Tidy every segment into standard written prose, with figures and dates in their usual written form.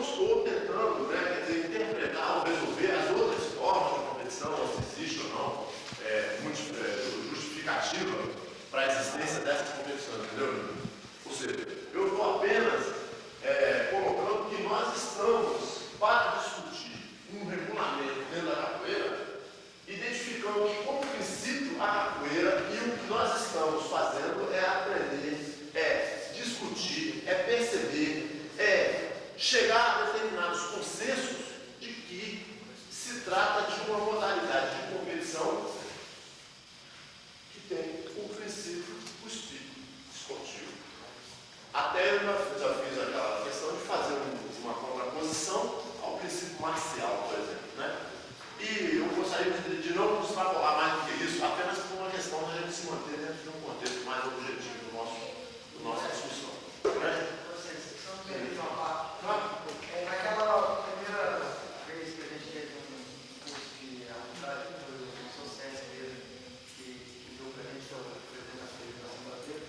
estou tentando, né, quer dizer, interpretar ou resolver as outras formas de competição, se existe ou não, justificativa para a existência dessas competições, entendeu? Ou seja, eu estou apenas colocando que nós estamos, para discutir um regulamento dentro da capoeira, identificando que, como princípio, a capoeira e o que nós estamos fazendo é aprender, é discutir, é perceber, é chegar a determinados consensos de que se trata de uma modalidade de competição que tem um princípio, o espírito esportivo. Até eu já fiz aquela questão de fazer uma contraposição ao princípio marcial, por exemplo, né? E eu gostaria de não extrapolar mais do que isso, apenas por uma questão de a gente se manter dentro de um contexto mais objetivo do nossa discussão. Né? Naquela primeira vez que a gente teve um curso de arbitragem, foi o professor César mesmo, que deu para a gente a apresentação da segunda-feira,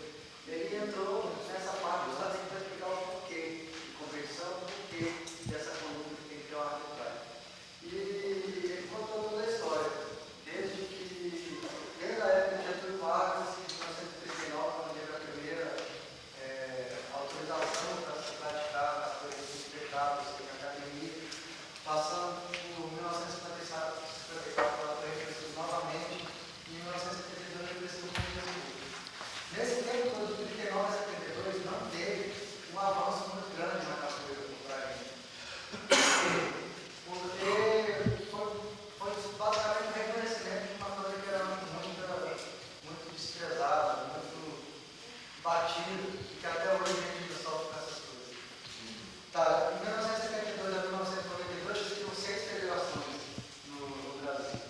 ele entrou nessa parte justamente para explicar o porquê de conversão, o porquê dessa conduta que tem que ter uma arbitragem. E ele contou toda a história, desde a época de Getúlio Vargas, em 1939, quando teve a primeira autorização para se praticar as coisas respeitadas na academia, passando por 1954, ela foi reconhecida novamente, e em 1972 reconhecida como Brasil. Nesse tempo todo, de 39 a 72, não teve um avanço muito grande na capoeira praticamente. Porque foi basicamente um reconhecimento de uma coisa que era muito desprezada, muito batida, e que até hoje a gente sofre com essas coisas. Tá, em 1972 a 1992 existiam 6 federações no Brasil.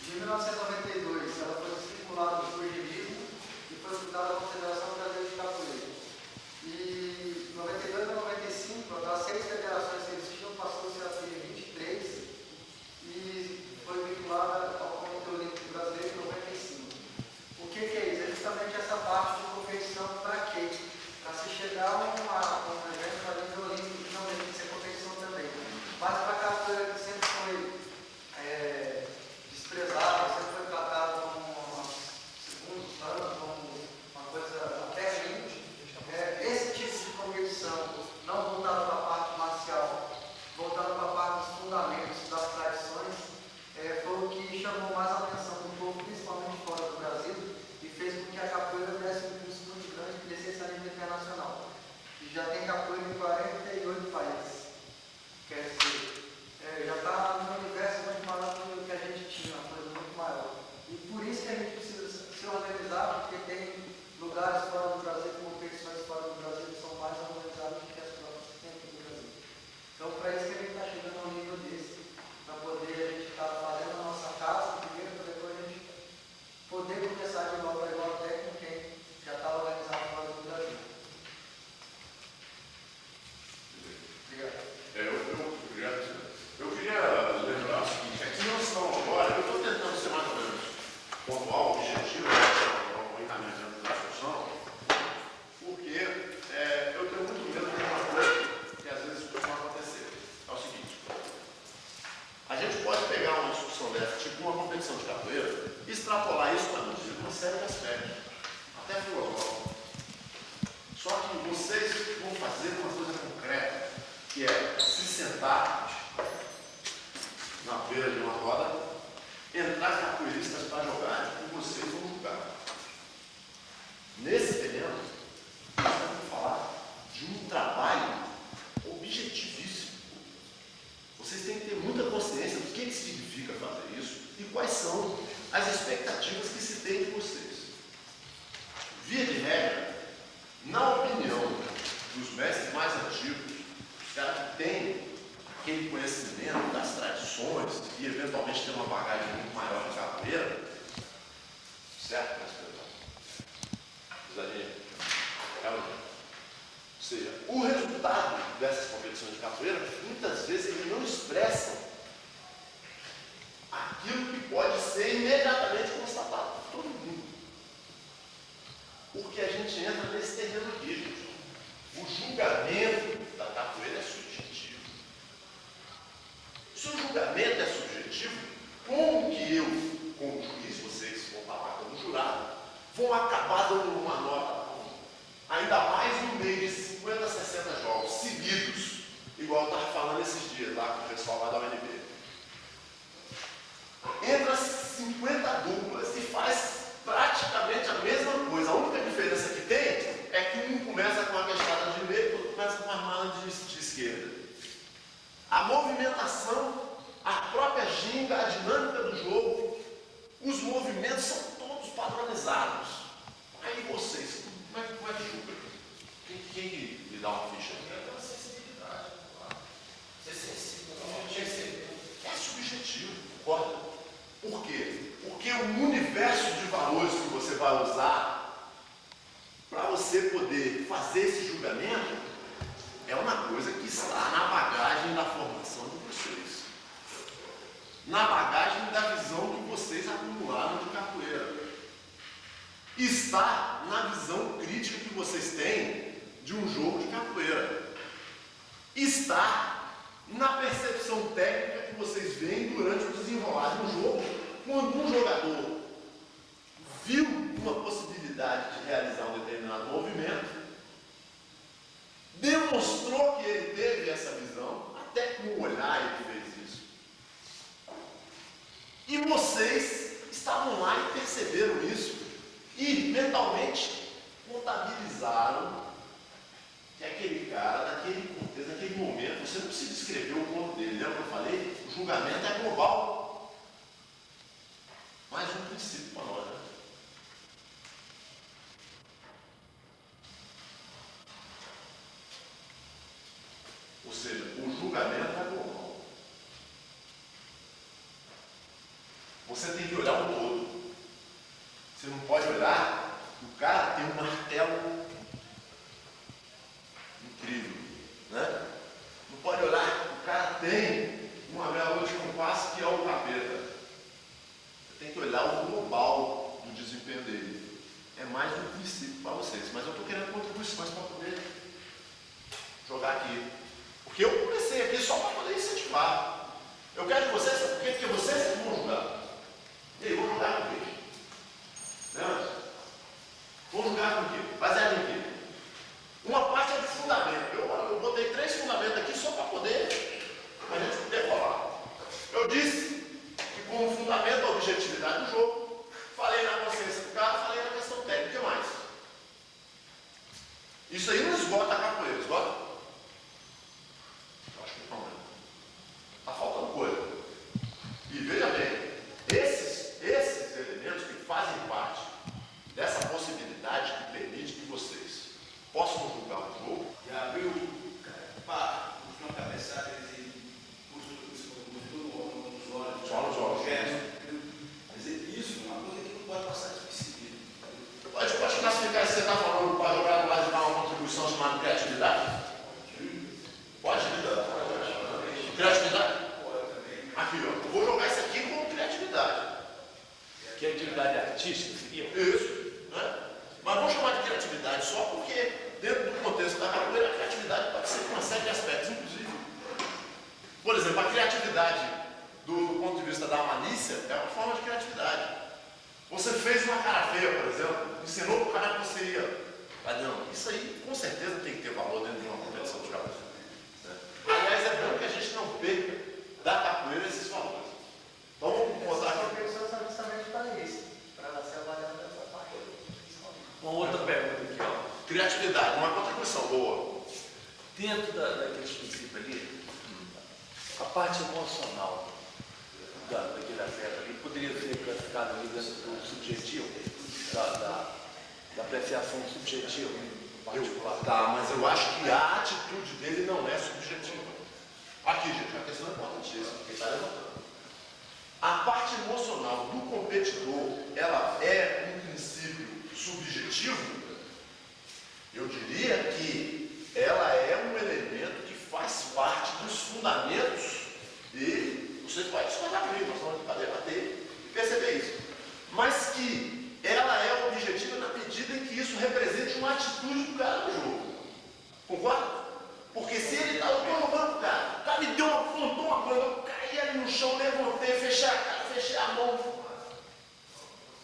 De 1992 ela foi desvinculada do pugilismo e foi fundada a Confederação Brasileira de Capoeira. E de 92 a 95, das 6 federações que existiam, passou-se a ter 23 e foi vinculada ao Comitê Olímpico Brasileiro em 95. O que é isso? É justamente essa parte de competição para quê? Para se chegar a um evento a nível olímpico, que não deixa de ser competição também. Mas para a capoeira que sempre foi desprezada, sempre foi tratada como um segundo plano, como uma coisa até limite, esse tipo de competição, não voltado para a parte marcial, voltado para a parte dos fundamentos, das tradições, foi o que chamou mais a atenção do povo, principalmente fora do Brasil, e fez com que a capoeira desse um curso muito grande que descesse a nível internacional. E já tem capoeira em 48 países. Quer dizer, já está num universo muito maior do que a gente tinha, uma coisa muito maior. E por isso que a gente precisa se organizar, porque tem lugares fora do Brasil, competições fora do Brasil, que são mais organizadas do que as próprias que tem aqui no Brasil. Então, para isso que a gente está chegando a um nível desse, para poder a gente estar fazendo a nossa casa primeiro, para depois a gente poder começar de igual para igual até com quem já está organizado fora do Brasil. Obrigado. Eu queria lembrar o seguinte, aqui nós estamos agora, eu estou tentando ser mais ou menos pontual, objetivo, o encaminhamento da discussão, porque eu tenho muito medo de uma coisa que às vezes pode acontecer. É o seguinte, a gente pode pegar uma discussão dessa, tipo uma competição de capoeira, e extrapolar isso para uma série de aspectos, até filosófico. Só que vocês vão fazer uma coisa concreta, que é se sentar na beira de uma roda, entrar capoeiristas para jogar e vocês vão julgar. Nesse terreno, nós vamos falar de um trabalho objetivíssimo. Vocês têm que ter muita consciência do que significa fazer isso e quais são as expectativas que se tem de vocês. Via de regra, na opinião dos mestres mais antigos, os caras que têm aquele conhecimento das tradições e eventualmente tem uma bagagem muito maior de capoeira, certo, Ou seja, o resultado dessas competições de capoeira, muitas vezes, eles não expressam aquilo que pode ser imediatamente constatado por todo mundo. Porque a gente entra nesse terreno aqui, gente. O julgamento da capoeira é subjetivo. de esquerda. A movimentação, a própria ginga, a dinâmica do jogo, os movimentos são todos padronizados. Aí vocês, como é que julga? Quem lhe dá uma ficha? É uma sensibilidade, claro. Ser sensível. É subjetivo, concorda? Por quê? Porque o universo de valores que você vai usar para você poder fazer esse julgamento é uma coisa que está na bagagem da formação de vocês, na bagagem da visão que vocês acumularam de capoeira, está na visão crítica que vocês têm de um jogo de capoeira, está na percepção técnica que vocês veem durante o desenrolar de um jogo. Quando um jogador viu uma possibilidade de realizar um determinado movimento, demonstrou que ele teve essa visão, até com o olhar ele fez isso. E vocês estavam lá e perceberam isso, e mentalmente contabilizaram que aquele cara, naquele contexto, naquele momento, você não precisa descrever o ponto dele, lembra que eu falei? O julgamento é global. Mais um princípio para nós, né? Ou seja, o julgamento é global. Você tem que olhar o todo. Você não pode olhar, o cara tem um martelo incrível, né? Não pode olhar, o cara tem uma vela de compasso que é o capeta. Você tem que olhar o global do desempenho dele. É mais um princípio para vocês, mas eu estou querendo contribuições para poder jogar aqui. Porque eu comecei aqui só para poder incentivar. Eu quero que vocês, sabe por quê? Porque vocês vão julgar. E aí, vão julgar com o quê? Né? Vão julgar com o quê? Baseado em quê? Uma parte é de fundamento. Eu botei 3 fundamentos aqui só para poder a gente poder falar. Eu disse que como fundamento a objetividade do jogo, falei na consciência do cara, falei na questão técnica e mais. Isso aí não esgota a capoeira, esgota? Eu acho que não. Está faltando coisa. E veja bem, esses elementos que fazem parte dessa possibilidade que permite que vocês possam julgar o jogo. E abriu, pá, uma cabeçada e nos olhos. Só nos olhos. Mas isso é uma coisa que não pode passar despercebido. Pode classificar se você está falando para jogar no lado de dar uma contribuição chamada criatividade? Pode? Criatividade? Aqui, ó. Eu vou jogar isso aqui com criatividade. Criatividade artística seria? Isso. Né? Mas vamos chamar de criatividade só porque, dentro do contexto da capoeira, a criatividade pode ser com uma série de aspectos, inclusive. Por exemplo, a criatividade, do ponto de vista da malícia, é uma forma de criatividade. Você fez uma cara feia, por exemplo, ensinou para o cara que você ia. Mas não, isso aí com certeza tem que ter valor dentro de uma competição de capoeira. Né? Aliás, é bom que a gente não perca da capoeira esses valores. Então vamos botar Essa aqui. competição são justamente para isso, para ela ser avaliada dessa parte. Uma outra pergunta aqui, ó. Criatividade, uma contribuição boa. Dentro daquele princípio ali, a parte emocional daquele atleta ali poderia ser classificada ali dentro do subjetivo, da apreciação subjetiva particular. Tá, mas eu acho que a atitude dele não é subjetiva. Aqui, gente, a questão é importantíssima, porque está levantando. A parte emocional do competidor, ela é um princípio subjetivo? Eu diria que ela é um elemento que faz parte dos fundamentos dele. Vocês podem discordar comigo, nós vamos para debater e perceber isso. Mas que ela é objetiva na medida em que isso represente uma atitude do cara no jogo. Concorda? Porque se ele está jogando o cara me deu uma pontou uma banda, eu caí ali no chão, levantei, fechei a cara, fechei a mão.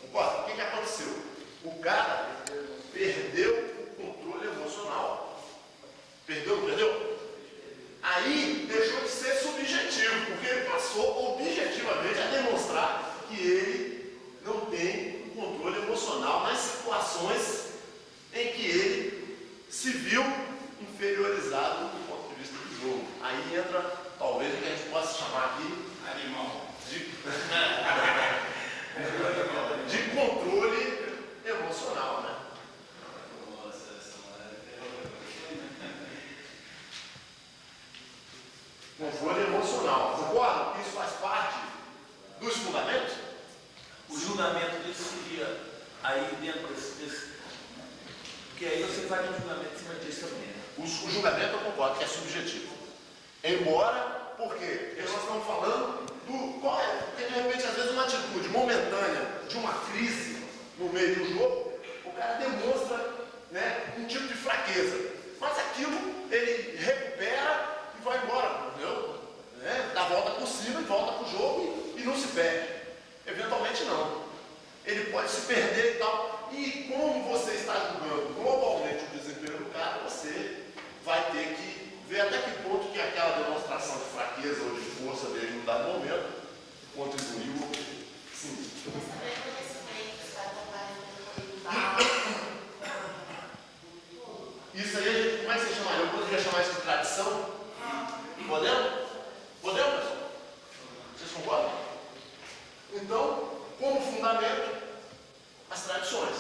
Concorda? O que aconteceu? O cara perdeu o controle emocional. Perdeu? Aí deixou de ser subjetivo, porque ele passou objetivamente a demonstrar que ele não tem um controle emocional nas situações em que ele se viu inferiorizado do ponto de Controle emocional. Concorda que isso faz parte dos fundamentos? O julgamento disso seria aí dentro desse. Porque aí você faz um julgamento em cima disso também. O julgamento eu concordo que é subjetivo. Embora, por quê? Porque nós estamos falando do qual é, porque de repente, às vezes, uma atitude momentânea de uma crise no meio do jogo, o cara demonstra, né, um tipo de fraqueza. Mas aquilo ele recupera e vai embora, entendeu? Né? Dá a volta por cima e volta para o jogo e não se perde. Eventualmente não. Ele pode se perder e tal. E como você está julgando globalmente o desempenho do cara, você vai ter que ver até que ponto que aquela demonstração de fraqueza ou de força dele em um dado momento contribuiu. Sim. Isso aí, como é que você chamaria? Eu poderia chamar isso de tradição? Podemos? Podemos, pessoal? Vocês concordam? Então, como fundamento, as tradições.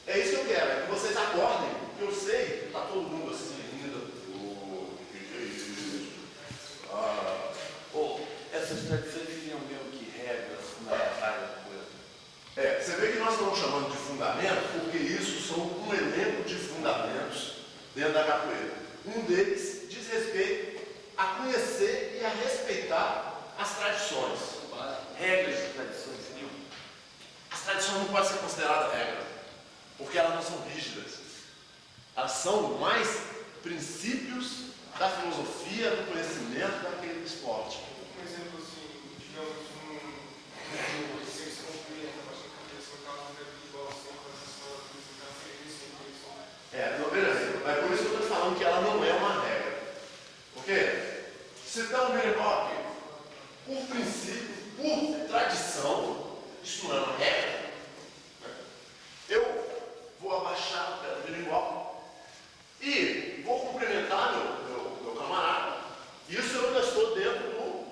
É isso que eu quero, é que vocês acordem, que eu sei que está todo mundo assim ainda. Que é isso? Essas tradições seriam mesmo que regras fundamentais da coisa. Você vê que nós estamos chamando de fundamento porque isso são um elenco de fundamentos dentro da capoeira. Um deles diz respeito a conhecer e a respeitar as tradições. Regras de tradições seriam. As tradições não podem ser consideradas regras, porque elas não são rígidas. Elas são mais princípios da filosofia, do conhecimento daquele esporte. Um exemplo assim, digamos, ciência concluída, a partir da cabeça, no caso da igualação, transição, física, Não, beleza. É por isso que eu estou falando que ela não é uma regra. Porque, citando o Berimbau, por princípio, por tradição, isso não é uma regra. Eu vou abaixar o pé do Berimbau e vou cumprimentar meu camarada. Isso eu ainda estou dentro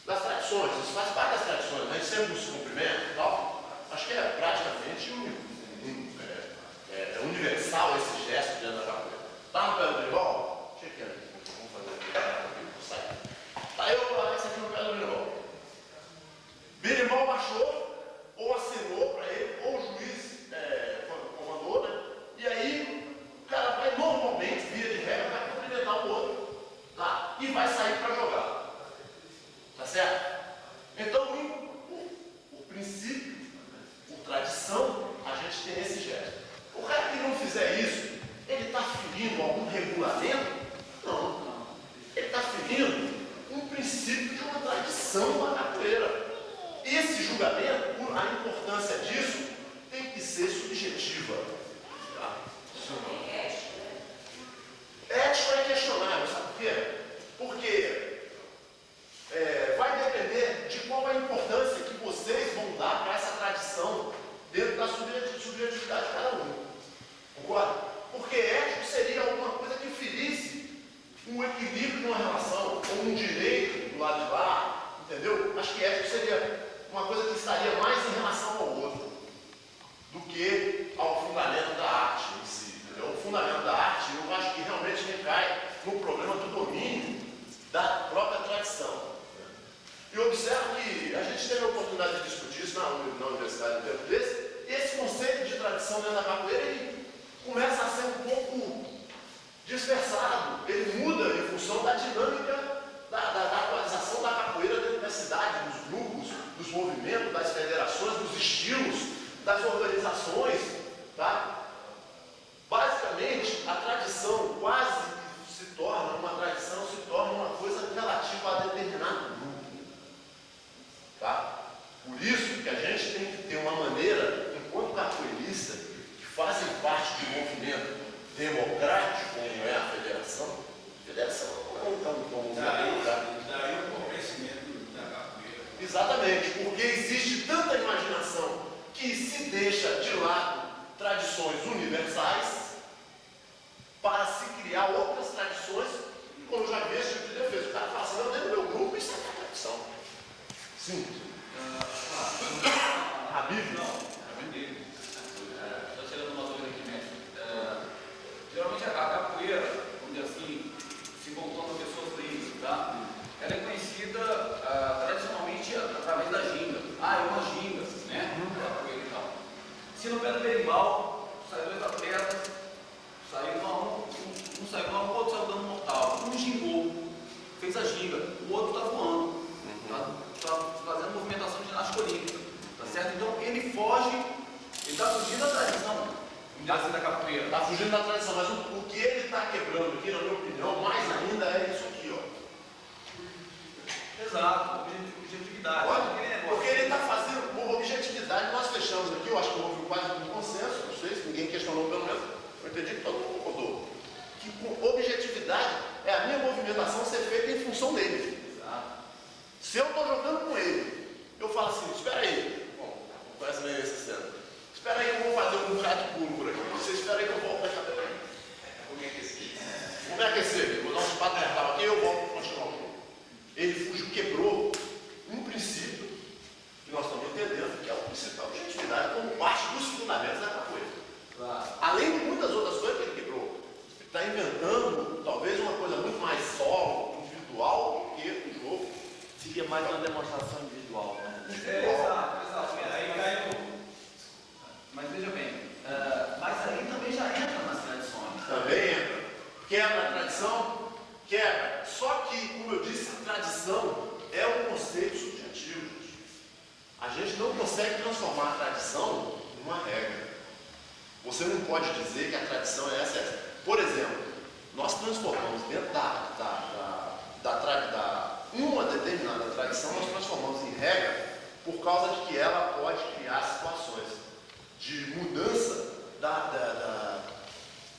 das tradições. Isso faz parte das tradições. A gente sempre se cumprimenta e tal. Acho que é praticamente universal esse gesto dentro da capoeira. Tá no pé do Berimbau? Deixa eu aqui. Vamos fazer aqui. Tá eu, Alex, aqui no pé do Berimbau. Berimbau baixou, ou assinou para ele, ou o juiz comandou, né? E aí, o cara vai normalmente, via de regra, vai cumprimentar o outro, tá? E vai sair para jogar. Tá certo? Então, por princípio, por tradição, a gente tem esse gesto. O cara que não fizer isso, ele está ferindo algum regulamento? Não. Ele está ferindo um princípio de uma tradição da capoeira. Esse julgamento, a importância disso, tem que ser subjetiva. Tá? Ético é questionável, sabe por quê? Porque vai depender de qual é a importância que vocês vão dar para essa tradição dentro da subjetividade de cada um. Concorda? Porque ético seria alguma coisa que ferisse um equilíbrio de uma relação, ou um direito do lado de lá, entendeu? Acho que ético seria uma coisa que estaria mais em relação ao outro do que ao fundamento da arte em si. Entendeu? O fundamento da arte, eu acho que realmente recai no problema do domínio da própria tradição. E observo que a gente teve a oportunidade de discutir isso na universidade no tempo desse. Esse conceito de tradição dentro da capoeira, ele começa a ser um pouco dispersado. Ele muda em função da dinâmica da atualização da capoeira dentro da cidade, dos grupos, dos movimentos, das federações, dos estilos, das organizações, tá? Basicamente, a tradição quase que se torna uma coisa relativa a determinado grupo, tá? Por isso que a gente tem que ter uma maneira, enquanto capoeirista, que fazem parte de um movimento democrático, como é a federação Daí o conhecimento da capoeira. exatamente, porque existe tanta imaginação que se deixa de lado tradições universais para se criar outras tradições, como eu já vi esse tipo de defesa. O cara fala assim, eu dentro do meu grupo, isso é tradição. Sim. A Bíblia? Estou chegando numa dúvida aqui, mestre. Geralmente a capoeira, vamos dizer assim, fala, pô, tu saiu dando mortal. Um gingou, fez a ginga, o outro tá voando. Tá fazendo movimentação de ginástica olímpica. Tá certo? Então ele foge, ele tá fugindo da tradição. Da capoeira. Está fugindo da tradição, mas o que ele está quebrando aqui, na minha opinião, mais ainda é isso aqui, ó. Exato, objetividade. Olha, porque ele está fazendo por objetividade. Nós fechamos aqui, eu acho que houve quase um consenso, não sei se ninguém questionou, pelo menos eu entendi que todo mundo concordou. Que com objetividade é a minha movimentação ser feita em função dele. Exato. Se eu estou jogando com ele, eu falo assim, espera aí. Bom, parece meio essa cena. Espera aí que eu vou fazer um bocado de pulo por aqui. Você espera aí que eu volto pra cá também. Vou me aquecer. Vou me aquecer, vou dar um espaço mental aqui e eu volto para continuar o jogo. Ele fugiu, quebrou um princípio que nós estamos entendendo, que é o princípio da objetividade, como parte dos fundamentos da capoeira. Claro. Além de muitas outras coisas que ele quebrou. Está inventando talvez uma coisa muito mais solo, individual, do que o jogo. Seria mais uma demonstração individual, né? Exato. Aí cai o... Mas veja bem, mas aí também já entra nas tradições. Também entra. Quebra a tradição, quebra. Só que, como eu disse, a tradição é um conceito subjetivo, gente. A gente não consegue transformar a tradição numa regra. Você não pode dizer que a tradição é essa. Por exemplo, nós transformamos dentro uma determinada tradição, nós transformamos em regra por causa de que ela pode criar situações de mudança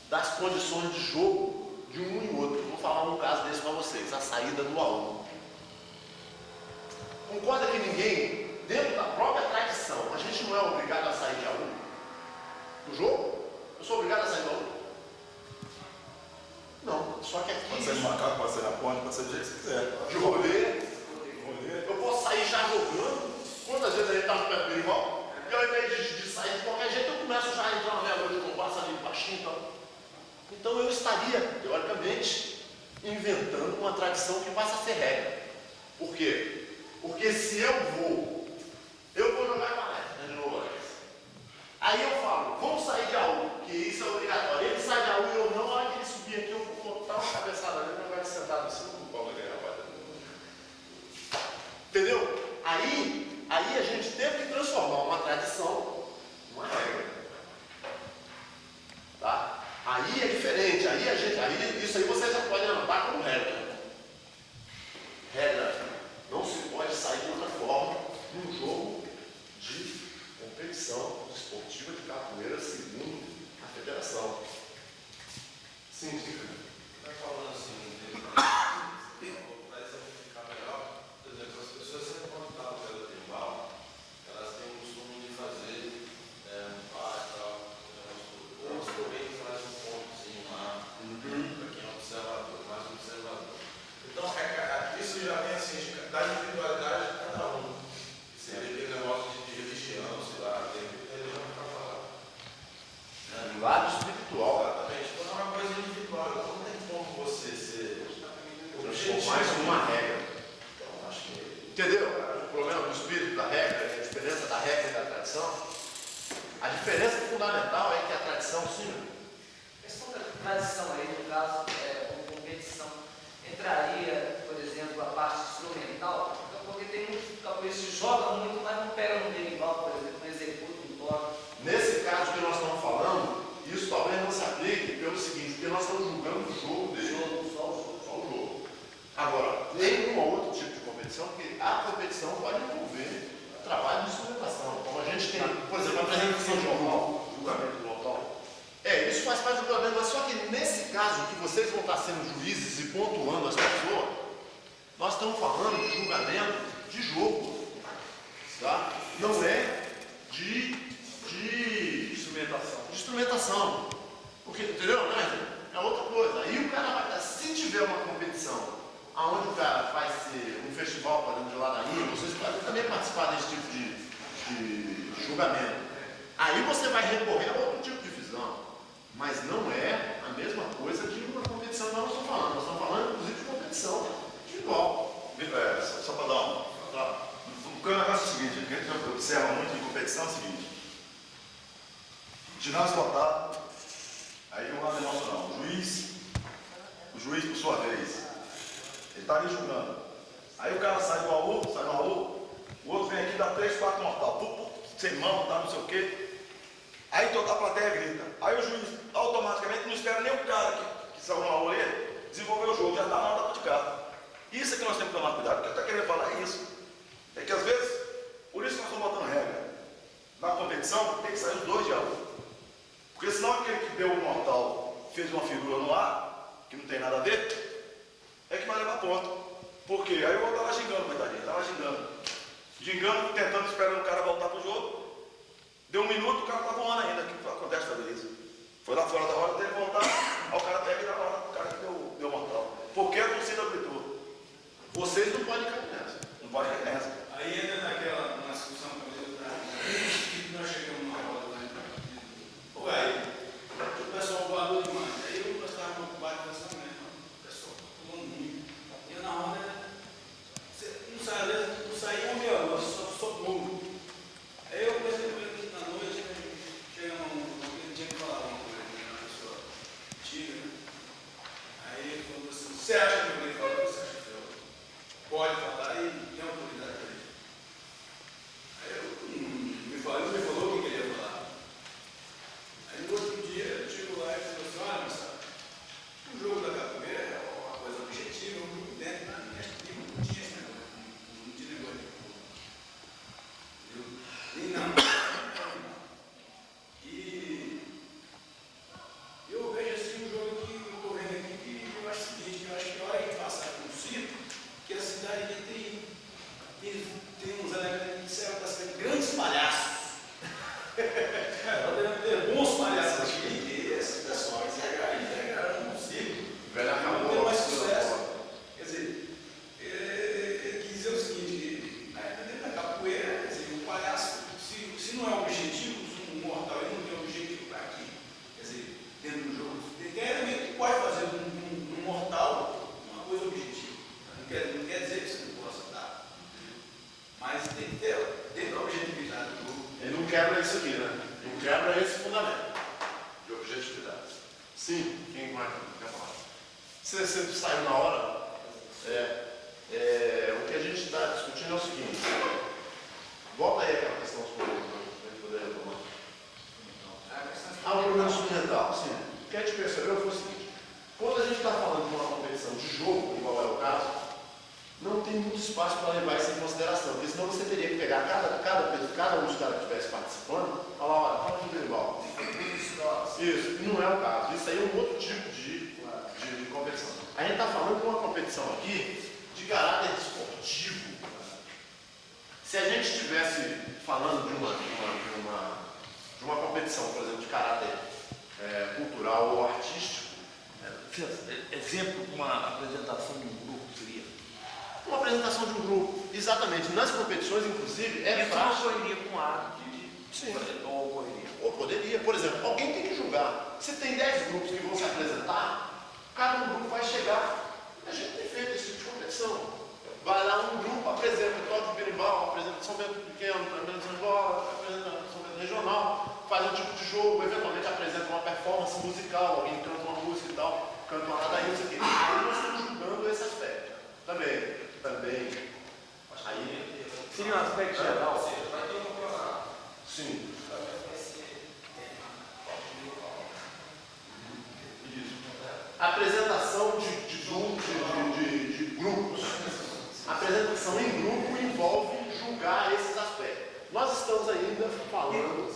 das condições de jogo de um e outro. Vou falar um caso desse para vocês, a saída do A1. Concorda que ninguém, dentro da própria tradição, a gente não é obrigado a sair de A1 no jogo? Eu sou obrigado a sair do A1? Não, só que aqui... Pode ser no macaco, pode ser na ponte, pode ser do jeito que você quiser. De rolê, eu posso sair já jogando. Quantas vezes a gente está no pé do rival? E ao invés de sair de qualquer jeito, eu começo já a entrar na meia noite de compasso ali baixinho. Então eu estaria, teoricamente, inventando uma tradição que passa a ser regra. Por quê? Porque se eu vou jogar com a Alex, né, de novo Alex. Aí eu falo, vamos sair de A1, que isso é obrigatório. Ele sai de A1 e eu não, a hora que ele subir aqui, eu vou botar uma cabeçada ali, não vai sentado em cima do Paulo ali, rapaz. Entendeu? Aí a gente teve que transformar uma tradição numa regra. Tá? Aí é diferente, isso aí vocês já podem anotar como regra. Regra, não se pode sair de outra forma num jogo de competição esportiva de capoeira segundo a federação. Sim, diga. Está falando assim, para exemplificar melhor, por exemplo, as pessoas sempre quando estão pelo tribal, elas têm o costume de fazer um par e tal, ou os correios fazem um pontozinho lá, para quem é observador, mais observador. Então, isso já vem assim, da individualidade de cada um. Seria aquele negócio de religião, sei lá, tem religião para falar. Do lado espiritual, Exatamente, então é uma coisa individual, então não tem como você ser transformar isso numa regra. Então, acho que Entendeu? O problema do espírito da regra, a diferença da regra e da tradição. A diferença fundamental é que a tradição, sim. A questão da tradição aí, no caso, como competição, entraria, por exemplo, a parte instrumental, porque tem muitos capoeiristas que jogam muito, mas não pegam no berimbau, por exemplo, não executam, não tocam. Nesse caso que nós estamos falando, isso talvez não se aplique pelo seguinte, porque nós estamos julgando o jogo dele. Só o jogo. Agora, tem um ou outro tipo de competição, porque a competição pode envolver trabalho de instrumentação. Como a gente tem, por exemplo, a apresentação de local, julgamento do local. Isso faz parte do julgamento, mas só que nesse caso que vocês vão estar sendo juízes e pontuando as pessoas, nós estamos falando de julgamento de jogo. Tá? Não é de instrumentação. Porque, entendeu? Né? É outra coisa. Aí o cara vai, se tiver uma competição onde o cara vai ser um festival, por exemplo, de ladainha, vocês podem também participar desse tipo de julgamento. Aí você vai recorrer a outro tipo de visão. Mas não é a mesma coisa de uma competição que nós estamos falando. Nós estamos falando, inclusive, de competição individual. Só para dar um. Porque o negócio é o seguinte, o que a gente observa muito em competição é o seguinte. Ginásio lotado, aí o lado emocional, o juiz juiz, por sua vez, ele está ali julgando. Aí o cara sai do AU, o outro vem aqui, dá 3, 4 mortal, sem mão, tá, não sei o quê. Aí toda a plateia grita. Aí o juiz automaticamente não espera nem o cara que saiu no AU ali desenvolver o jogo, já está na hora de cá. Isso é que nós temos que tomar cuidado, o que eu estou querendo falar é isso. É que às vezes, por isso que nós estamos botando regra. Na competição tem que sair os dois de AU. Porque senão aquele que deu o mortal fez uma figura no ar, que não tem nada a ver, é que vai levar ponto. Por quê? Aí eu vou estar lá gingando, coitadinho, estava gingando. Gingando, tentando, esperando o cara voltar pro jogo. Deu 1 minuto, o cara está voando ainda, que acontece fazer isso. Foi lá fora da hora dele voltar, aí o cara pega e dá hora pro cara que deu mortal. Porque a torcida gritou. Vocês não podem cair nessa. Não pode cair nessa. Aí entra na discussão que nós chegamos numa roda lá. Pô, aí, o pessoal falou demais. Aí eu estava preocupado com essa mulher. O pessoal pulando muito. E eu na roda, não saía um violão, só pulo. Aí eu pensei na noite, chegamos, tinha que falar uma coisa com uma pessoa antiga, né? Aí ele falou assim: você acha que eu falou? Você acha que eu pode falar e tem autoridade para isso? Aí ele me falou o que ele ia falar. Aí no outro dia eu chego lá e falei assim: olha, moçada, o jogo da capoeira é uma coisa objetiva, um grupo dentro da minha tribo não tinha esse negócio, não tinha negócio de fogo. Nem não. E eu vejo assim um jogo que eu estou vendo aqui, que eu acho o seguinte: eu acho que a hora que passar por um circo, que a cidade aqui tem uns elementos que disseram que está sendo grandes palhaços. Podemos ter bons palhaços aqui, e esse pessoal exagerando no circo. Velho, acabou Não tem mais logo, sucesso. Quer dizer, ele quis dizer o seguinte: dentro da capoeira, quer dizer, o palhaço, se não é um objetivo, um mortal, ele não tem objetivo para aqui. Quer dizer, dentro do jogo, tem elemento que pode fazer um mortal uma coisa objetiva. Não quer dizer que você não possa dar. Mas tem que ter dentro da objetividade do jogo. Ele não quebra isso aqui, né? Não quebra esse fundamento de objetividade. Sim, quem vai quer falar? Você saiu na hora. O que a gente está discutindo é o seguinte. Volta aí aquela questão dos problemas para a gente poder retomar. O problema instrumental, sim. O que a gente percebeu foi o seguinte: quando a gente está falando de uma competição de jogo, igual é o caso, não tem muito espaço para levar isso em consideração, porque senão você teria que pegar cada um dos caras que estivesse participando, falar: olha, fala de verbal. Isso, e não é o caso. Isso aí é um outro tipo de competição. A gente está falando de uma competição aqui de caráter esportivo. Se a gente estivesse falando de uma competição, por exemplo, de caráter cultural ou artístico, Exemplo de uma apresentação de um grupo seria? uma apresentação de um grupo, exatamente. Nas competições, inclusive, é Isso não fácil. ocorreria com arte, Sim. ou ocorreria. Ou poderia, por exemplo, alguém tem que julgar. Se tem 10 grupos que vão se apresentar, cada um grupo vai chegar. A gente tem feito esse tipo de competição. Vai lá um grupo, apresenta o toque de berimbau, apresenta São Bento Pequeno, apresenta São Bola, apresenta São Bento Regional, faz um tipo de jogo, eventualmente apresenta uma performance musical, alguém canta uma música e tal, canta uma ladainha, isso aqui. Aí nós estamos julgando esse aspecto. Também. Aí, Seria um aspecto geral. sim. Apresentação de grupos. Apresentação em grupo envolve julgar esses aspectos. Nós estamos ainda falando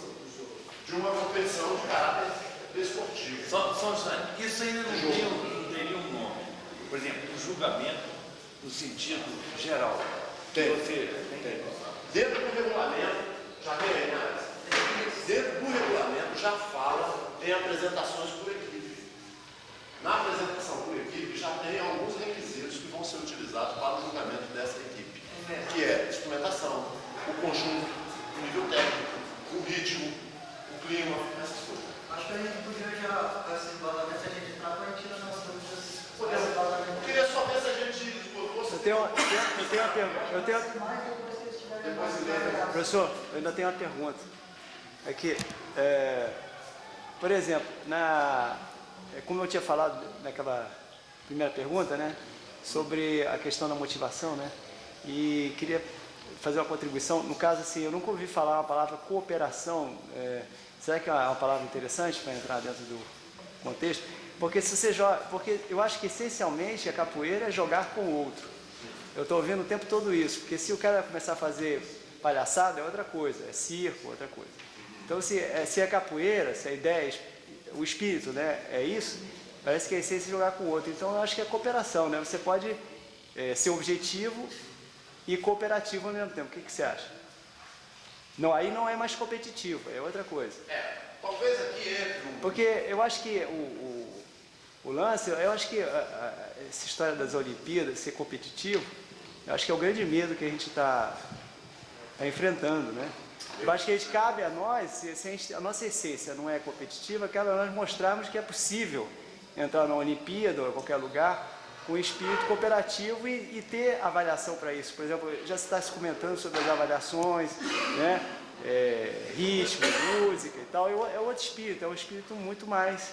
de uma competição de caráter desportivo. Só um instante. Isso ainda não teria um nome. Por exemplo, o julgamento no sentido geral. Tem. Você tem. Dentro do regulamento, já tem aí, né? Dentro do regulamento já fala em apresentações por equipe. Na apresentação por equipe já tem alguns requisitos que vão ser utilizados para o julgamento dessa equipe, que é instrumentação, o conjunto, o nível técnico, o ritmo, o clima, essas coisas. Acho que a gente podia já, esse embasamento, a gente entrar com a gente nas dúvidas. Eu queria só ver se a gente esgotou. Eu tenho uma pergunta. Professor, eu ainda tenho uma pergunta. É que, por exemplo, como eu tinha falado naquela primeira pergunta, né? Sobre a questão da motivação, né? E queria fazer uma contribuição. No caso, assim, eu nunca ouvi falar a palavra cooperação. Será que é uma palavra interessante para entrar dentro do contexto? Porque se você joga, porque eu acho que essencialmente a capoeira é jogar com o outro. Eu estou ouvindo o tempo todo isso, porque se o cara começar a fazer palhaçada é outra coisa, é circo, outra coisa. Então se é capoeira, se a ideia, o espírito, né, é isso, parece que a essência é jogar com o outro. Então eu acho que é cooperação, né? Você pode ser objetivo e cooperativo ao mesmo tempo. O que você acha? Não, aí não é mais competitivo, é outra coisa. Talvez aqui entre um... Porque eu acho que o lance, eu acho que essa história das Olimpíadas, ser competitivo, eu acho que é o grande medo que a gente está enfrentando, né? Eu acho que cabe a nós, se a nossa essência não é competitiva, cabe a nós mostrarmos que é possível entrar na Olimpíada ou em qualquer lugar com espírito cooperativo e ter avaliação para isso. Por exemplo, já está se comentando sobre as avaliações, né? Ritmo, música e tal, é outro espírito, é um espírito muito mais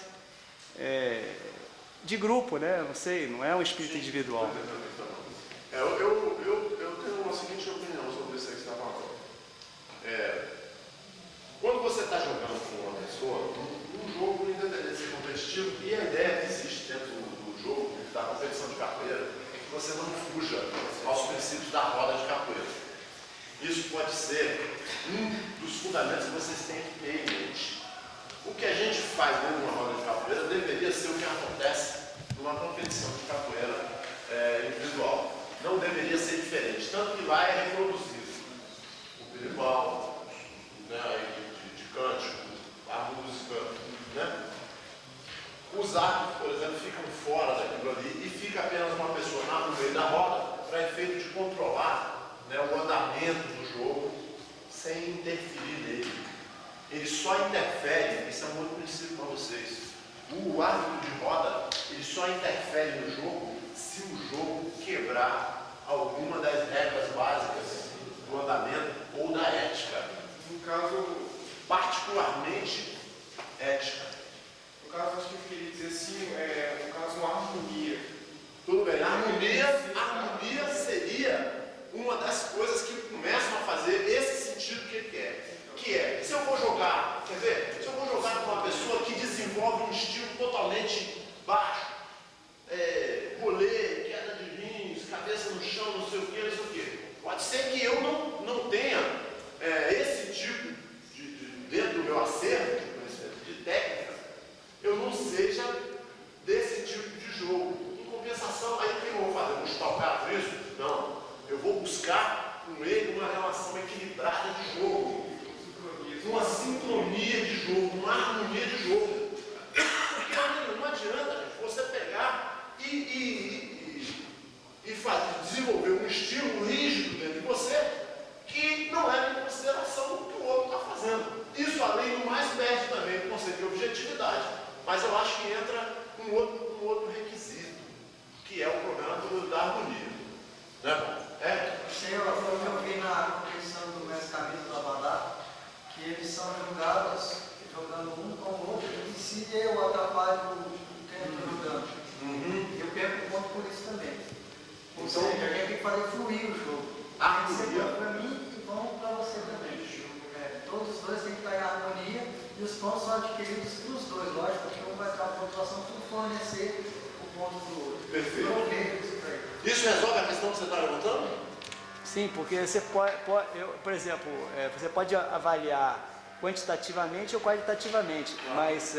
de grupo, né? Não sei, não é um espírito individual. Eu tenho uma seguinte opinião sobre isso aí que você está falando. Quando você está jogando com uma pessoa, um jogo não deve ser competitivo, e a ideia que existe dentro do jogo, da competição de capoeira, é que você não fuja aos princípios da roda de capoeira. Isso pode ser um dos fundamentos que vocês têm que ter em mente. O que a gente faz dentro de uma roda de capoeira deveria ser o que acontece numa competição de capoeira individual. Não deveria ser diferente, tanto que lá é reproduzido o berimbau, né, de cântico, a música, né? Os árbitros, por exemplo, ficam fora daquilo ali e fica apenas uma pessoa no meio da roda para efeito de controlar, né, o andamento do jogo sem interferir nele. Ele só interfere, esse é um outro princípio para vocês. O árbitro de roda, ele só interfere no jogo se o jogo quebrar alguma das regras básicas do andamento ou da ética. No caso, Particularmente ética. no caso, acho que eu queria dizer assim, no caso, uma harmonia. Tudo bem, a harmonia seria uma das coisas que começam a fazer esse sentido que ele quer. Que é, se eu vou jogar, quer ver? Se eu vou jogar com uma pessoa que desenvolve um estilo totalmente baixo, rolê, queda de rins, cabeça no chão, não sei o quê. Pode ser que eu não tenha esse tipo dentro do meu acervo de conhecimento de técnica, eu não seja desse tipo de jogo. Em compensação, aí o que eu vou fazer? Eu vou stalkear por isso? Não. Eu vou buscar com ele uma relação equilibrada de jogo. Uma sincronia de jogo, uma harmonia de jogo. Porque não adianta, gente, você pegar e desenvolver um estilo rígido dentro de você que não leva em consideração o que o outro está fazendo. Isso, além do mais, perde também o conceito de objetividade. Mas eu acho que entra um outro requisito, que é o problema da harmonia. Né? Senhor, foi o que eu vi na competição do Mestre Camilo do Abadá, que eles são jogados, jogando um com o outro, e se eu atrapalho o tempo jogando, eu perco o ponto por isso também. Ou Então, seja, a gente tem que fazer fluir o jogo. Tem que ser bom para mim e bom para você também. Todos os dois têm que estar em harmonia e os pontos são adquiridos pelos dois, lógico, porque um vai ter uma pontuação para fornecer o ponto do outro. Perfeito. Isso resolve a questão que você está levantando? Sim, porque você pode por exemplo, você pode avaliar quantitativamente ou qualitativamente, mas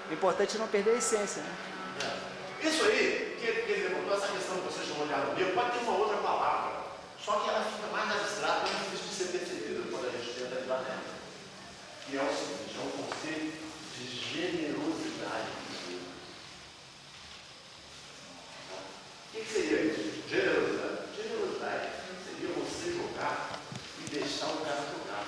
o importante é não perder a essência, né? Isso aí, que ele levantou, essa questão que você chamou de harmonia, pode ter uma outra palavra, só que ela fica mais abstrata e mais difícil de ser percebida quando a gente tenta entrar nela. Que é o seguinte, é um conceito de generosidade. O que seria isso? Generosidade. Generosidade seria você jogar e deixar o cara jogar.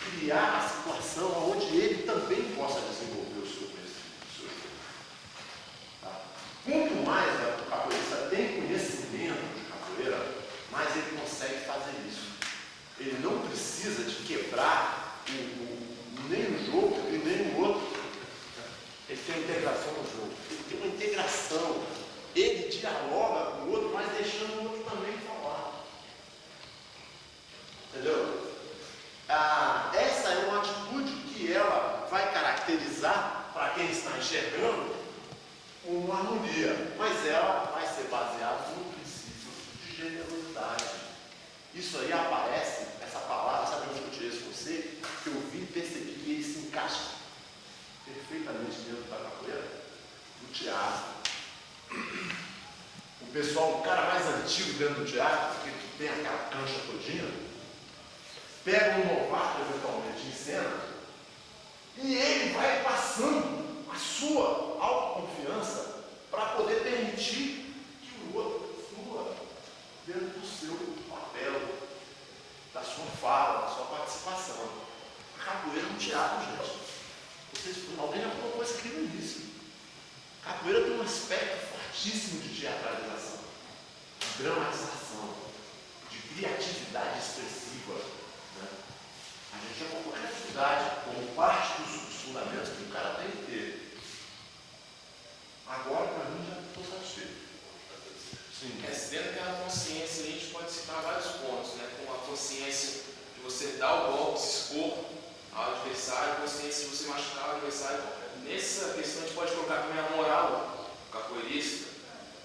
Criar a situação onde ele também possa desenvolver o seu conhecimento. Tá? Quanto mais a capoeirista tem conhecimento de capoeira, mais ele consegue fazer isso. Ele não precisa de quebrar nem um jogo e nem o outro. Ele tem integração no jogo. Ele tem uma integração. Ele dialoga com o outro, mas deixando o outro também falar. Entendeu? Essa é uma atitude que ela vai caracterizar, para quem está enxergando, uma harmonia. Mas ela vai ser baseada no princípio de generosidade. Isso aí aparece, essa palavra, sabe onde eu tirei isso com você? Que eu vi e percebi que ele se encaixa perfeitamente dentro da capoeira, do teatro. O pessoal, o cara mais antigo dentro do teatro, que tem aquela cancha todinha, pega um novato eventualmente em cena e ele vai passando a sua autoconfiança para poder permitir que o outro flua dentro do seu papel, da sua fala, da sua participação. A capoeira é um teatro, gente. Alguém já colocou isso aqui no início. A capoeira tem um aspecto fortíssimo de teatralização, de dramatização, de criatividade expressiva. Né? A gente já colocou a criatividade como parte dos fundamentos que o cara tem que ter. Agora, para mim, já estou satisfeito. Sim. Dentro daquela consciência, a gente pode citar vários pontos, né? Como a consciência de você dar o golpe, se expor ao adversário, a consciência de você machucar o adversário. Nessa questão, a gente pode colocar também a moral do capoeirista.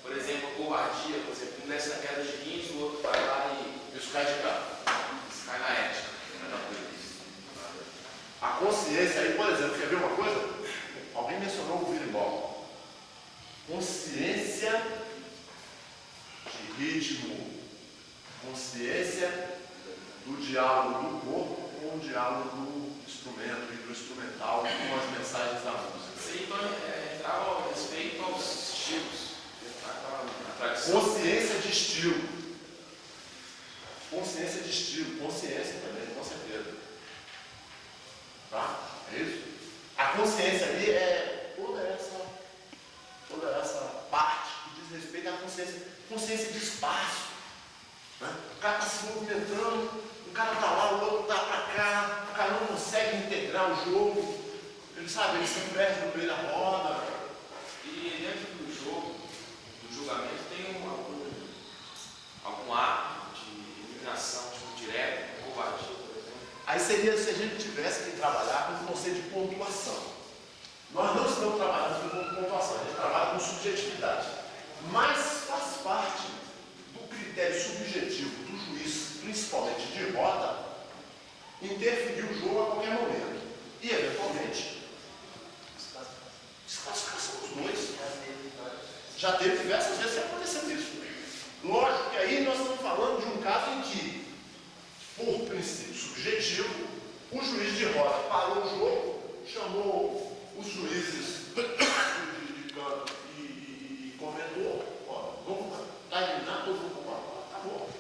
Por exemplo, a covardia, por exemplo, um desce na queda de 15, o outro vai lá e Isso cai de cá. isso cai na ética. A consciência aí, por exemplo, quer ver uma coisa? Alguém mencionou o berimbau. Consciência de ritmo, consciência do diálogo do corpo com o diálogo do instrumento e do instrumental com as mensagens da música. Isso aí, então, entrava ao respeito aos estilos, na tradição. Consciência de estilo. Consciência de estilo. Consciência também, com certeza. Tá? É isso? A consciência ali é toda essa parte que diz respeito à consciência de espaço. Né? O cara está se movimentando, o cara está lá, o outro está para cá, o cara não consegue integrar o jogo, ele sabe, ele se perde no meio da roda. E dentro do jogo, do julgamento, tem algum ato de eliminação, tipo, direto, covardia, por exemplo. Aí seria se a gente tivesse que trabalhar com o conceito de pontuação. Nós não estamos trabalhando com pontuação, a gente trabalha com subjetividade. Mas faz parte do critério subjetivo do juiz, principalmente de rota, interferir o jogo a qualquer momento. E, eventualmente, desclassificação dos dois. Já teve diversas vezes que aconteceu isso. Lógico que aí nós estamos falando de um caso em que, por princípio subjetivo, o juiz de rota parou o jogo, chamou os juízes de canto e comentou: ó, vamos eliminado, todos vão concordar. Acabou.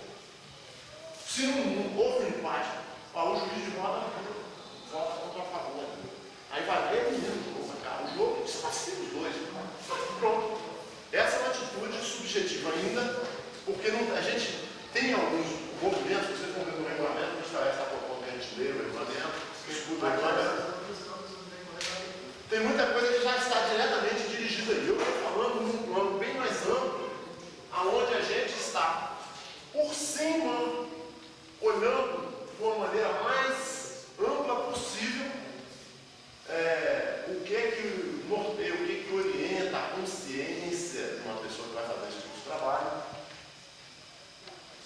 Se não houve empate, o juiz de roda vota contra a favor. Aí vai ver o jogo, cara. O jogo desclassifica os dois. Pronto. Essa é uma atitude subjetiva ainda, porque a gente tem alguns movimentos, vocês vão ver no regulamento, a gente vai essa proposta que a gente lê, o regulamento, escuta o regulamento. Tem muita coisa que já está diretamente dirigida aí. Eu estou falando num plano bem mais amplo, aonde a gente está por cima, olhando de uma maneira mais ampla possível o que é que norteia, o que é que orienta a consciência de uma pessoa que vai fazer esse tipo de trabalho.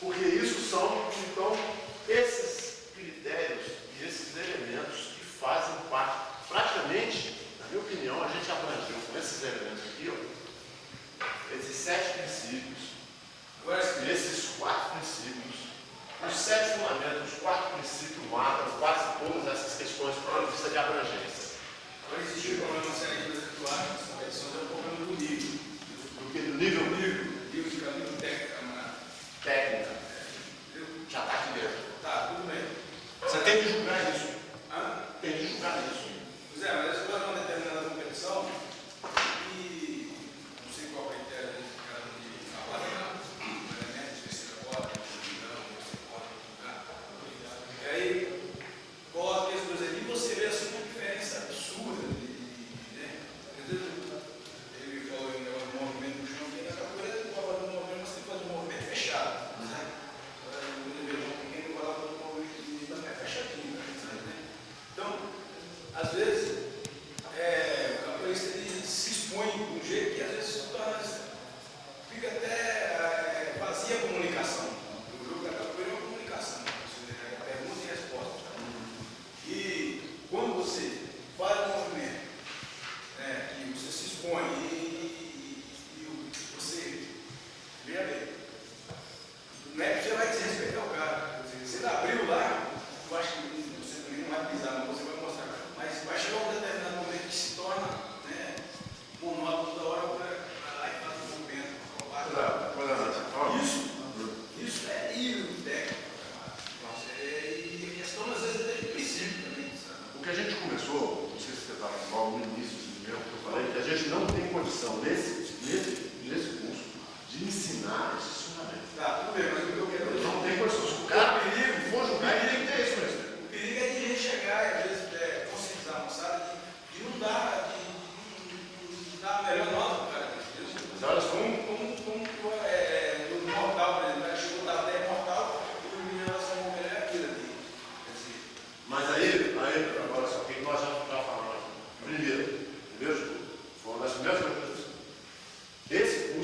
Porque isso são, então, esses critérios e esses elementos que fazem parte, praticamente, na minha opinião, a gente abrangeu com esses elementos aqui, ó, esses 7 princípios, esses 4 princípios, os 7 fundamentos, os 4 princípios marcam quase todas essas questões do ponto de vista de abrangência. Agora existe um problema sério aqui das atuais, só é o problema do nível. Do que? Do nível? Nível de caminho técnico, camarada. Técnica. Já está aqui dentro. Tá, tudo bem. Você tem que julgar isso. Hã? Tem que julgar isso. Pois é, mas eu estou numa determinada competição e não sei qual critério a gente fica de avaliar o elemento, se você pode, não, você pode julgar. E aí, coloca esses dois ali e você vê assim uma diferença absurda. Né?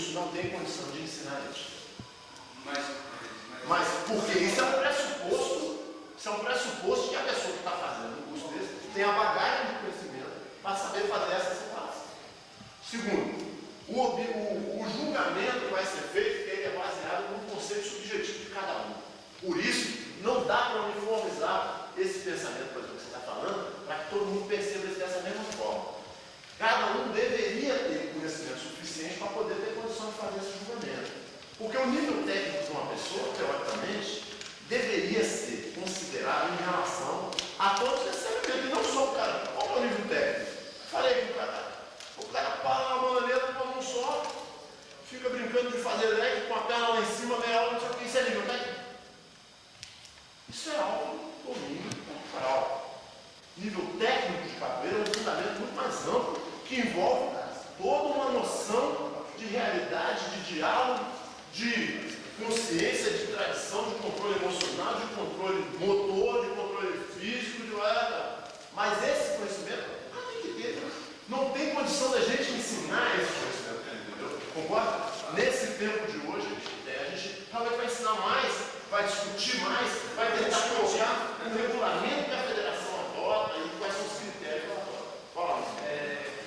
curso não tem condição de ensinar isso. Mas Mas porque isso é um pressuposto que a pessoa que está fazendo um curso desse tem a bagagem de conhecimento para saber fazer essa separação. Segundo, o julgamento que vai ser feito, ele é baseado no conceito subjetivo de cada um. Por isso, não dá para uniformizar esse pensamento, por exemplo, que você está falando, para que todo mundo perceba isso dessa mesma forma. Cada um deveria ter conhecimento suficiente para poder ter condição de fazer esse julgamento. Porque o nível técnico de uma pessoa, teoricamente, deveria ser considerado em relação a todos esses elementos, e não só o cara. Qual é o nível técnico? Falei que o cara para na maneira com a mão só, fica brincando de fazer leg com a perna lá em cima, meia hora, não sei o que, isso é nível técnico. Isso é autodomínio corporal. Nível técnico de capoeira é um fundamento muito mais amplo, que envolve toda uma noção de realidade, de diálogo, de consciência, de tradição, de controle emocional, de controle motor, de controle físico, mas esse conhecimento tem que ter. Não tem condição da gente ensinar esse conhecimento, entendeu? Concorda? Nesse tempo de hoje, a gente talvez vai ensinar mais, vai discutir mais, vai tentar colocar um regulamento que a federação adota e quais são os critérios que ela adota. Fala,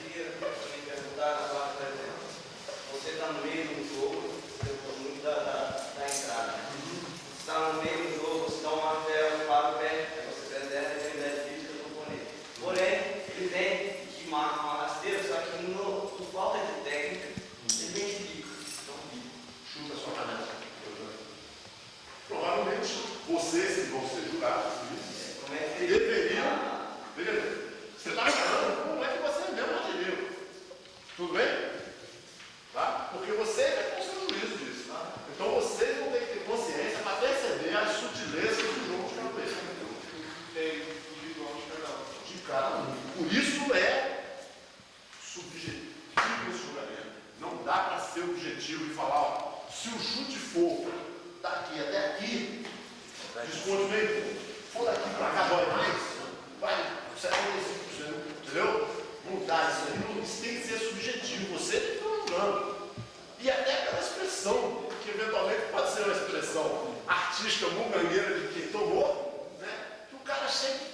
Queria também perguntar agora, por exemplo, você está no meio do jogo, você gostou muito da entrada. Você está no meio do jogo, você dá uma martelo para o pé, você preserva a integridade física do oponente. Porém, ele vem que marca uma rasteira, só que por falta de técnica, ele vem de bico. chuta a sua caneta. Provavelmente vocês que vão ser julgados Como é que ele deveriam. Você está falando como é que você mesmo agiria. Tudo bem? Tá? Porque vocês é que vão ser o juízo disso. Tá? Então vocês vão ter que ter consciência para perceber as sutilezas do jogo de capoeira. De cada um. Por isso é subjetivo esse julgamento. Não dá para ser objetivo e falar, ó, se o chute for daqui até aqui, desconto meio ponto. For daqui para cá, dói mais, vai 75%, entendeu? Não dá isso aí, isso tem que ser subjetivo, você que está lembrando. E até pela expressão, que eventualmente pode ser uma expressão artística, mungangueira de quem tomou, né? Que o cara chega,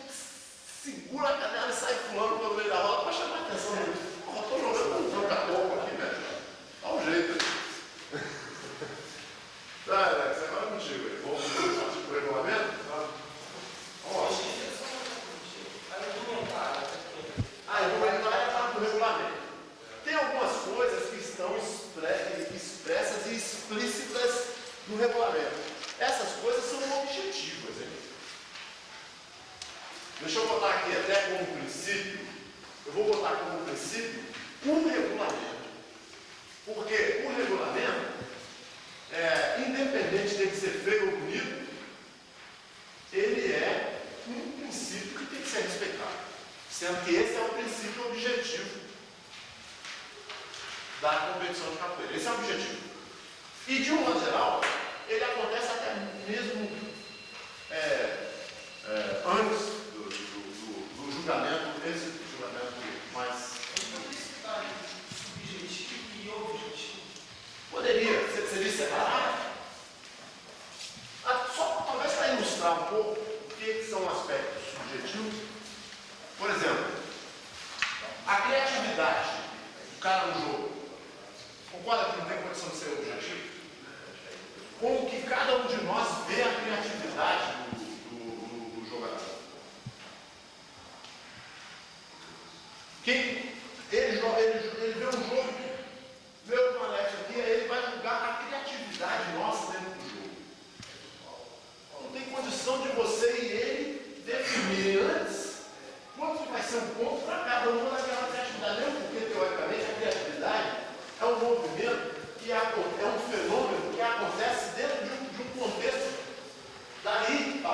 segura a canela e sai pulando pelo meio da roda para chamar a atenção dele. Porra, estou jogando um troca-toco aqui, velho. Dá um jeito aí. Tá, Alex, agora é contigo aí. Vamos partir para o regulamento? Vamos lá. Argumentar é parte do regulamento. Tem algumas coisas que estão expressas e explícitas no regulamento. Essas coisas são objetivas, hein? Deixa eu botar aqui até como princípio. Eu vou botar como princípio o regulamento. Porque o regulamento, independente de ser feio ou bonito, ele é um princípio que tem que ser respeitado. Sendo que esse é o princípio objetivo da competição de capoeira. Esse é o objetivo. E de um modo geral, ele acontece até mesmo antes do julgamento, esse julgamento mais subjetivo e objetivo. Poderia, seria separado. Só talvez para ilustrar um pouco o que são aspectos subjetivos. Por exemplo, a criatividade do cara no jogo. Concorda que não tem condição de ser objetivo? Como que cada um de nós vê a criatividade do jogador? Quem ele vê um jogo, vê o Alex aqui, aí ele vai julgar a criatividade nossa dentro do jogo. Não tem condição de você e ele definirem antes quanto vai ser um ponto para cada uma daquela criatividade. Mesmo porque, teoricamente, a criatividade é um movimento que é um fenômeno que acontece dentro de um contexto. Daí, a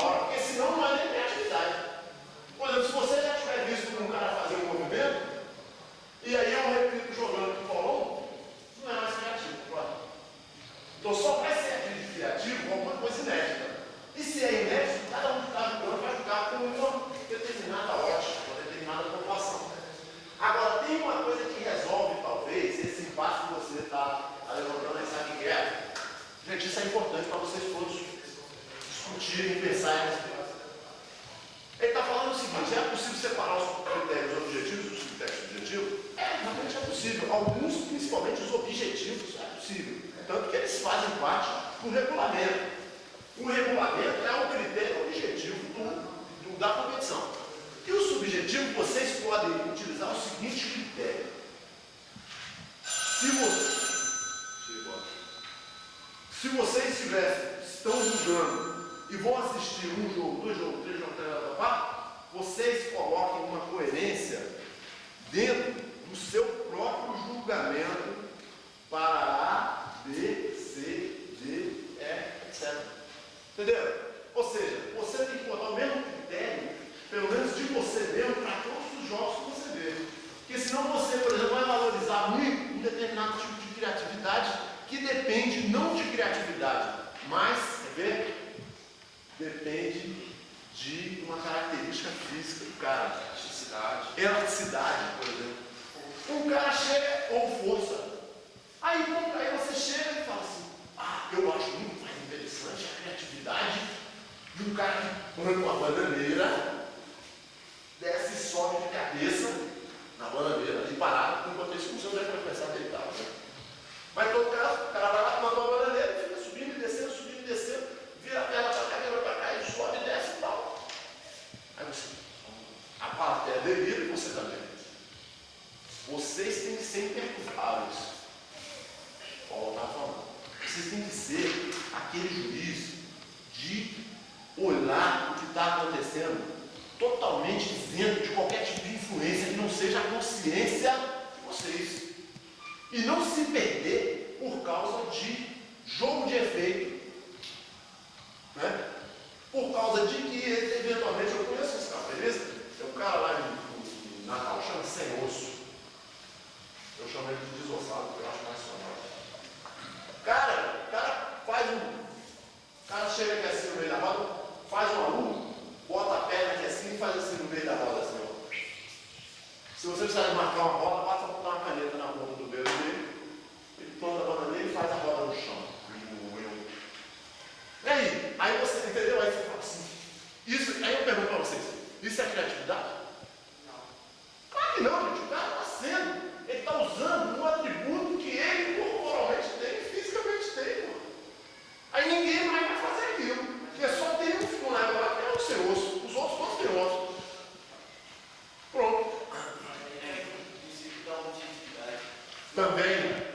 Gente, isso é importante para vocês todos discutirem, pensarem. Ele está falando o seguinte: é possível separar os critérios objetivos dos critérios subjetivos? Realmente é possível. Alguns, principalmente os objetivos, é possível. Tanto que eles fazem parte do regulamento. O regulamento é o critério objetivo da competição. E o subjetivo, vocês podem utilizar o seguinte critério. Se vocês estão julgando e vão assistir um jogo, 2 jogos, 3 jogos, 4, vocês coloquem uma coerência dentro do seu próprio julgamento para A, B, C, D, E, etc. Entendeu? Ou seja, você tem que botar o mesmo critério, pelo menos de você mesmo, para todos os jogos que você vê. Porque senão você, por exemplo, vai valorizar muito um determinado tipo de criatividade que depende não de criatividade, mas, quer ver? Depende de uma característica física do cara. Elasticidade, por exemplo. Um cara chega, ou força. Aí você chega e fala assim: eu acho muito mais interessante a criatividade de um cara que põe uma bananeira, desce e sobe de cabeça na bananeira, de parado, enquanto isso o senhor deve pensar deitado. Né? Mas em todo caso, o cara vai lá, manda uma bananeira, fica subindo e descendo, vira a perna para cá, vira para cá, e sobe, desce e tal. Aí você, a plateia delira e você também. Vocês têm que ser imperturbáveis. Paulo está falando. Vocês têm que ser aquele juiz de olhar o que está acontecendo totalmente isento de qualquer tipo de influência que não seja a consciência de vocês. E não se perder por causa de jogo de efeito. Né? Por causa de que, eventualmente, eu conheço esse cara, beleza? Tem um cara lá em Natal, chama Sem Osso. Eu chamo ele de desossado, porque eu acho mais sonoro. O cara faz o cara chega aqui assim no meio da roda, faz uma U, bota a perna aqui assim e faz assim no meio da roda, assim, ó. Se você precisar de marcar uma roda, basta botar uma caneta na ponta do dedo dele, ele planta a bananeira e faz a roda no chão. E aí você entendeu? Aí você fala assim, aí eu pergunto para vocês, isso é criatividade? Não. Claro que não, gente. O cara está sendo, ele está usando um atributo que ele corporalmente tem, fisicamente tem, mano. Aí ninguém mais vai fazer aquilo. Porque só tem um funcionário lá que é o seu osso. Os outros todos têm osso. Pronto. Também.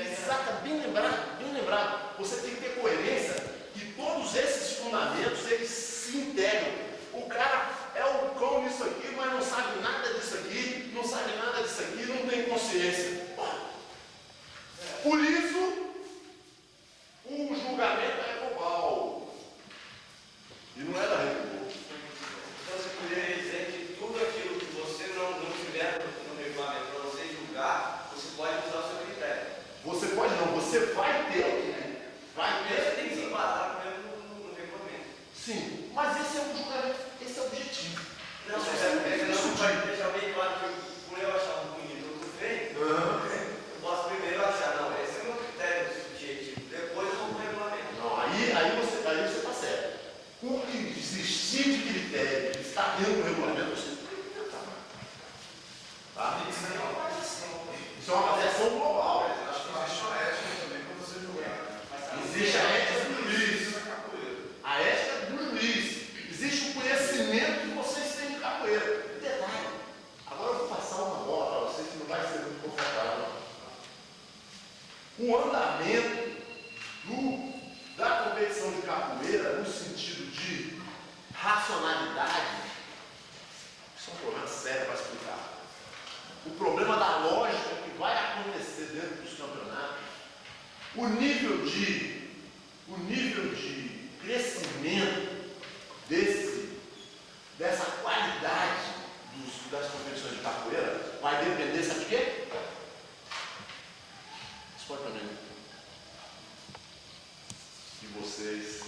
Exato, bem lembrado. Você tem que ter coerência e todos esses fundamentos, eles se integram. O cara é o cão nisso aqui, mas não sabe nada disso aqui, não tem consciência. Por isso, o julgamento é global. E não é da República. Então você poderia dizer que tudo aquilo que você não tiver no regulamento para você julgar, você pode usar o seu critério. Você pode não, você vai ter. Você tem que se enquadrar no regulamento. Sim, mas esse é o julgamento, esse é o objetivo. Não, mas não pode deixar bem claro que por eu achar bonito ou feio, eu posso primeiro achar, não, esse é o meu critério subjetivo, depois eu vou para o regulamento. Não, aí você está certo. O que existir de critério que está dentro do regulamento, você tem que tentar. Tá? Isso é uma avaliação. Isso é uma avaliação global. Acho que existe uma ética também para você julgar. Existe a ética do juiz. A ética do juiz. Existe o conhecimento que vocês têm de capoeira. Detalhe. Agora eu vou passar uma bola para vocês que não vai ser muito confortável. O andamento da competição de capoeira, no sentido de racionalidade, isso é um problema sério para explicar. O problema da lógica que vai acontecer dentro dos campeonatos, o nível de crescimento dessa qualidade das competições de capoeira vai depender, sabe de quê? Responde para mim. De vocês.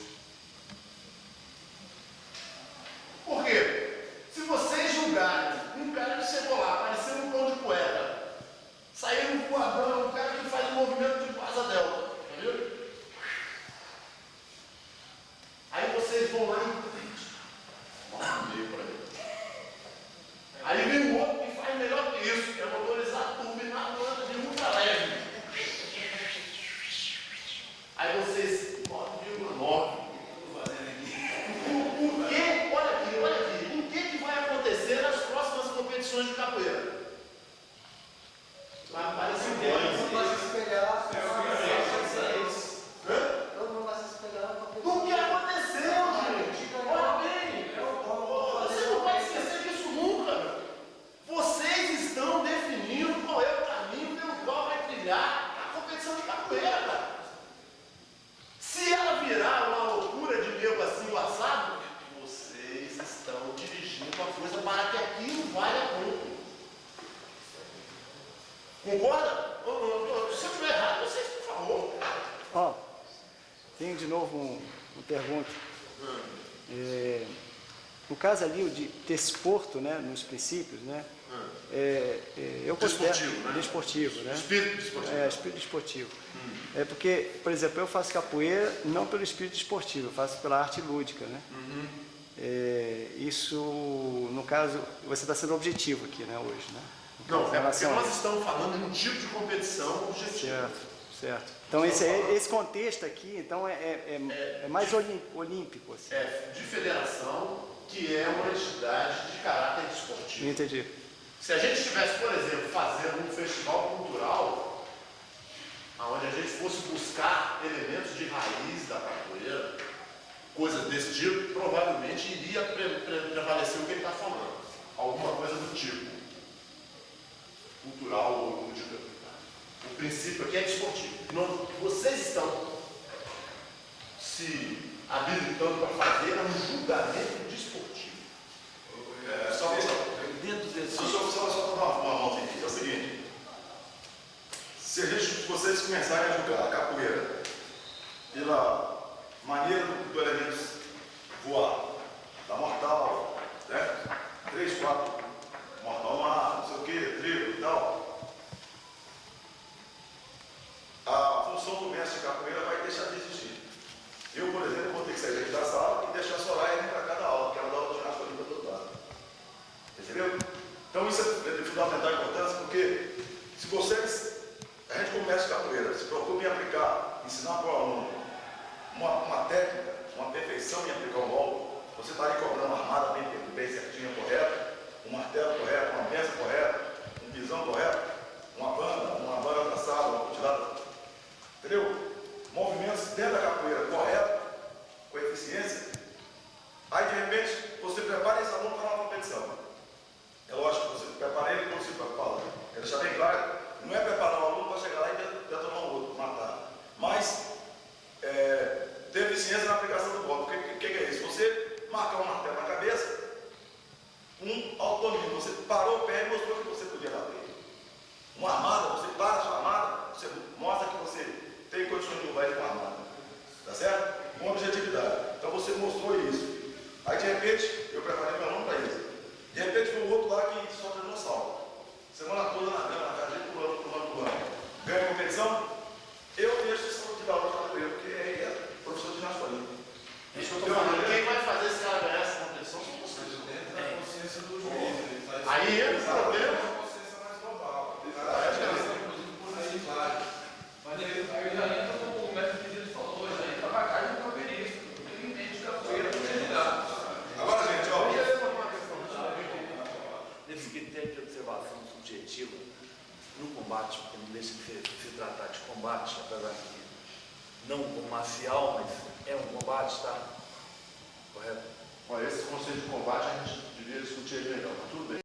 Por quê? Se vocês julgarem um cara que chegou lá, parecendo um pão de cueca, saindo voadão, um cara que faz um movimento de asa delta, tá brilhar na competição de capoeira, cara. Se ela virar uma loucura de nego assim, o assado, vocês estão dirigindo a coisa para que aquilo valha pouco. Concorda? Se eu estiver errado, vocês, por favor. Ó, tenho de novo uma pergunta. No caso ali, o de desporto, né, nos princípios, né, eu considero Desportivo, né? desportivo, né? Espírito desportivo. Espírito desportivo. É porque, por exemplo, eu faço capoeira não pelo espírito esportivo, eu faço pela arte lúdica, né? Isso, no caso, você está sendo objetivo aqui, né, hoje, né? Não, Em é porque relação a- nós estamos falando de um tipo de competição objetivo. Certo, certo. Então, esse contexto aqui, então, é mais olímpico, assim. É de federação, que é uma entidade de caráter esportivo. Entendi. Se a gente estivesse, por exemplo, fazendo um festival cultural, onde a gente fosse buscar elementos de raiz da capoeira, coisas desse tipo, provavelmente iria prevalecer o que ele está falando. Alguma coisa do tipo. Cultural ou lúdica. O princípio aqui é desportivo. Vocês estão se habilitando para fazer um julgamento desportivo. Dentro desse. Só tomar uma nota aqui. É o seguinte. Se vocês começarem a julgar a capoeira pela maneira do elemento voar, da mortal, né? 3, 4, mortal, não sei o que, trigo e tal, a função do mestre de capoeira vai deixar de existir. Eu, por exemplo, vou ter que sair daqui da sala e deixar a Soraya ir para cada aula, porque ela dá aula de ginástica olímpica do outro lado. Entendeu? Então isso é de fundamental importância, porque se vocês, a gente como mestre de capoeira, se preocupa em aplicar, ensinar para o aluno uma técnica, uma perfeição em aplicar um golpe, você está ali cobrando uma armada bem certinha, correta, um martelo correto, uma benção correta, um pisão correto, uma banda traçada, uma cutilada, entendeu? Movimentos dentro da capoeira correto, com eficiência, aí de repente você prepara esse aluno para uma competição. É lógico que você prepara ele como se fala. Quero deixar bem claro, não é preparar o aluno para chegar lá e detonar o outro, matar. Mas ter eficiência na aplicação do golpe. O que é isso? Você marcar um martelo na cabeça, um autodomínio. Você parou o pé e mostrou que você podia bater. Uma armada, você para a sua armada, você mostra que você tem condições de lutar ele com a armada. Tá certo? Com objetividade. Então você mostrou isso. Aí de repente, eu preparei meu aluno para isso. De repente foi o outro lá que solta dinossauro. Semana toda na grama, na casa dele, pulando. Ganha competição, eu deixo esse aluno de dar aula de capoeira, porque é professor de ginástica olímpica. Isso que eu estou falando. Quem vai fazer esse cara ganhar essa competição são vocês. Dentro da consciência do juiz. Ele faz Aí entra o problema. uma consciência mais global. Inclusive por aí, claro. Mas ele já entra como o mestre Pedro falou, já entra na bagagem do capoeirista. Ele entende capoeira para ele lidar. Agora, gente, ó. Nesse critério de observação subjetiva, no combate, porque não deixa de se tratar de combate, apesar de não como marcial, mas é um combate, tá? Correto? Olha, esse conceito de combate a gente devia discutir melhor, mas tudo bem.